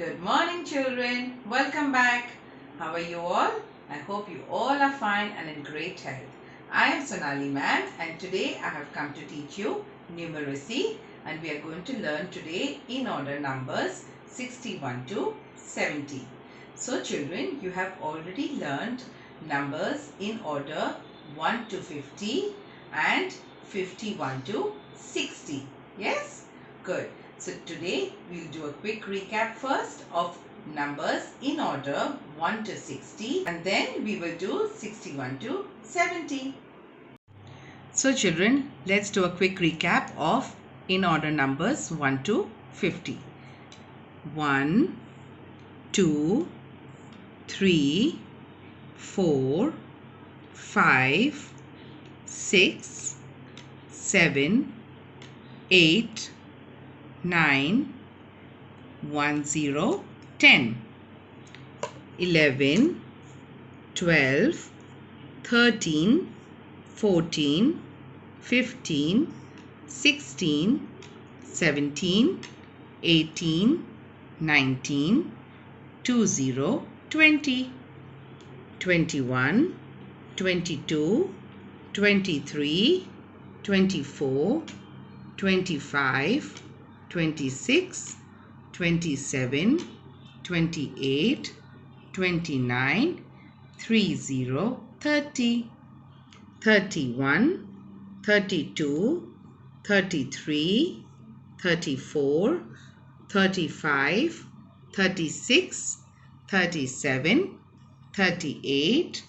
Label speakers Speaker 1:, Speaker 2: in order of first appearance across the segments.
Speaker 1: Good morning, children. Welcome back. How are you all? I hope you all are fine and in great health. I am Sonali ma'am, and today I have come to teach you numeracy, and we are going to learn today in order numbers 61 to 70. So children, you have already learned numbers in order 1 to 50 and 51 to 60. Yes? Good. So today we will do a quick recap first of numbers in order 1 to 60, and then we will do 61 to 70. So children, let's do a quick recap of in order numbers 1 to 50. 1, 2, 3, 4, 5, 6, 7, 8, 9, 1, 0, 10, 11, 12, 13, 14, 15, 16, 17, 18, 19, 20, 20, 21, 22, 23, 24, 25, 26, 27, 28, 29, 30, 30, 31, 32, 33, 34, 35, 36, 37, 38,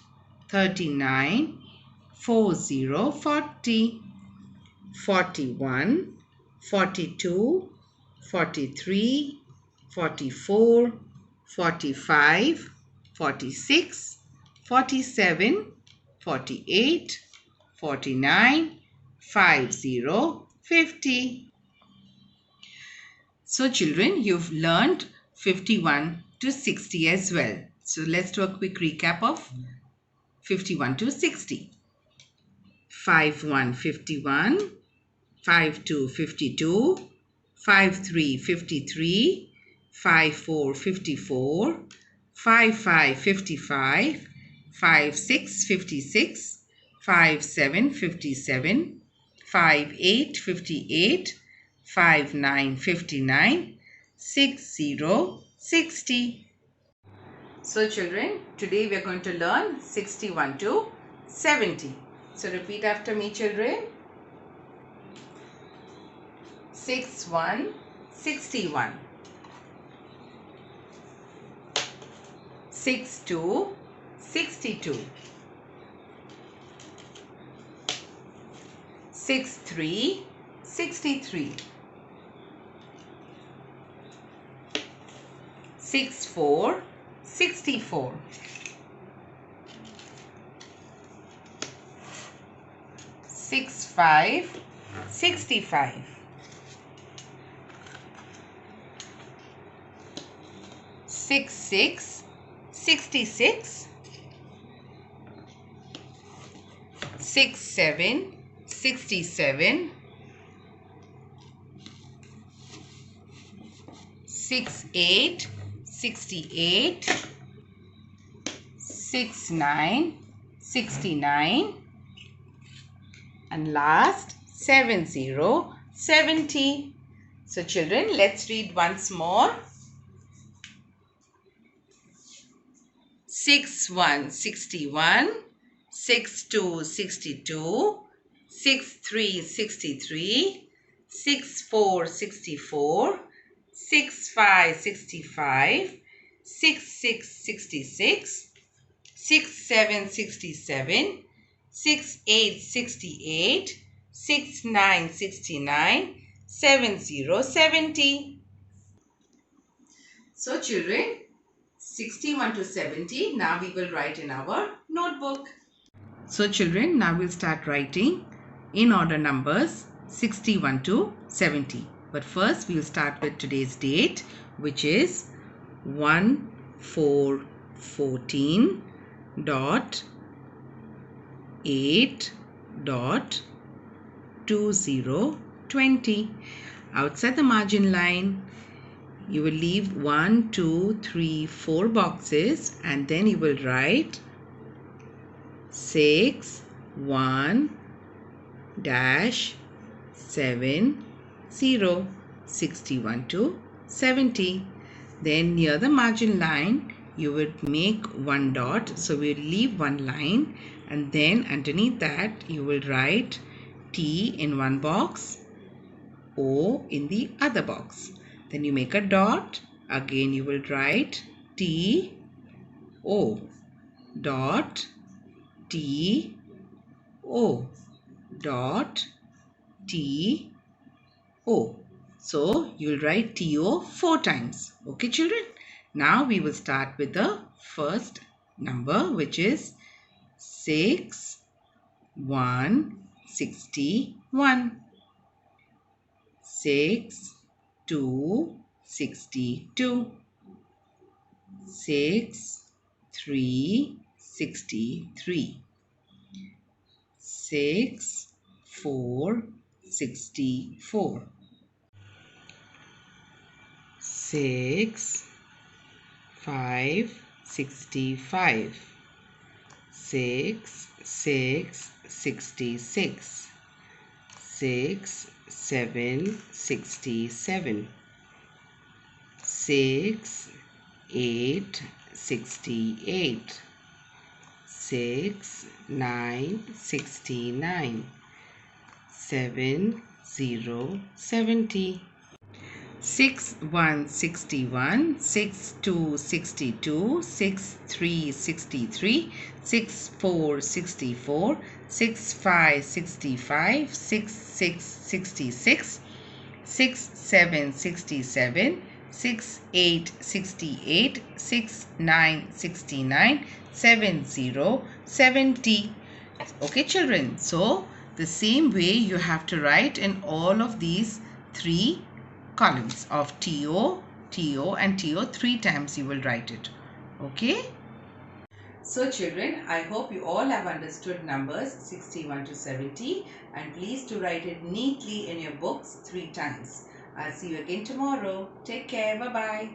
Speaker 1: 39, 40, 40, 41, 42, 43, 44, 45, 46, 47, 48, 49, 50, 50. So children, you've learned 51 to 60 as well. So let's do a quick recap of 51 to 60. 51, 51, 52, 52, 53, 53, 54, 54, 55, 55, 56, 56, 57, 57, 58, 58, 59, 59, 60, 60. So children, today we are going to learn 61 to 70. So repeat after me, children. 61, 61. 62, 62. 63, 63. 64, 64. 65, 65. 66, 66. 67, 67. 68, 68. 69, 69. And last 70, 70. So children, let's read once more. 61, 61. 62, 62. 63, 63. 64, 64. 65, 65. 66, 66. 67, 67. 68, 68. 69, 69. 70, 70. So children, 61 to 70, now we will write in our notebook. So children, now we'll start writing in order numbers 61 to 70. But first we'll start with today's date, which is 1/4/14.8.2020. Outside the margin line, you will leave 1, 2, 3, 4 boxes, and then you will write 6, 1, dash 7, 0, 61 to 70. Then near the margin line, you would make one dot. So we'll leave one line, and then underneath that, you will write T in one box, O in the other box. Then you make a dot. Again, you will write T, O, dot, T, O, dot, T, O. So you'll write TO 4 times. Okay, children? Now we will start with the first number, which is 6, 1, 61. 6, 2, 62. 6, 3, 63. 6, 4, 64. 6, 5, 65. 6, 6, 66. 6, 7, 67. 6, 8, 68. 6, 9, 69. 7, 0, 70. 6, 1, 61. 6, 2, 62. 6, 3, 63. 6, 4, 64. 6, 5, 65. 6, 6, 66. 6, 7, 67. 6, 8, 68. 6, 9, 69. 7, 0, 70. Okay, children. So the same way you have to write in all of these 3 columns of TO, TO and TO 3 times you will write it. Okay. So children, I hope you all have understood numbers 61 to 70, and please to write it neatly in your books 3 times. I'll see you again tomorrow. Take care. Bye-bye.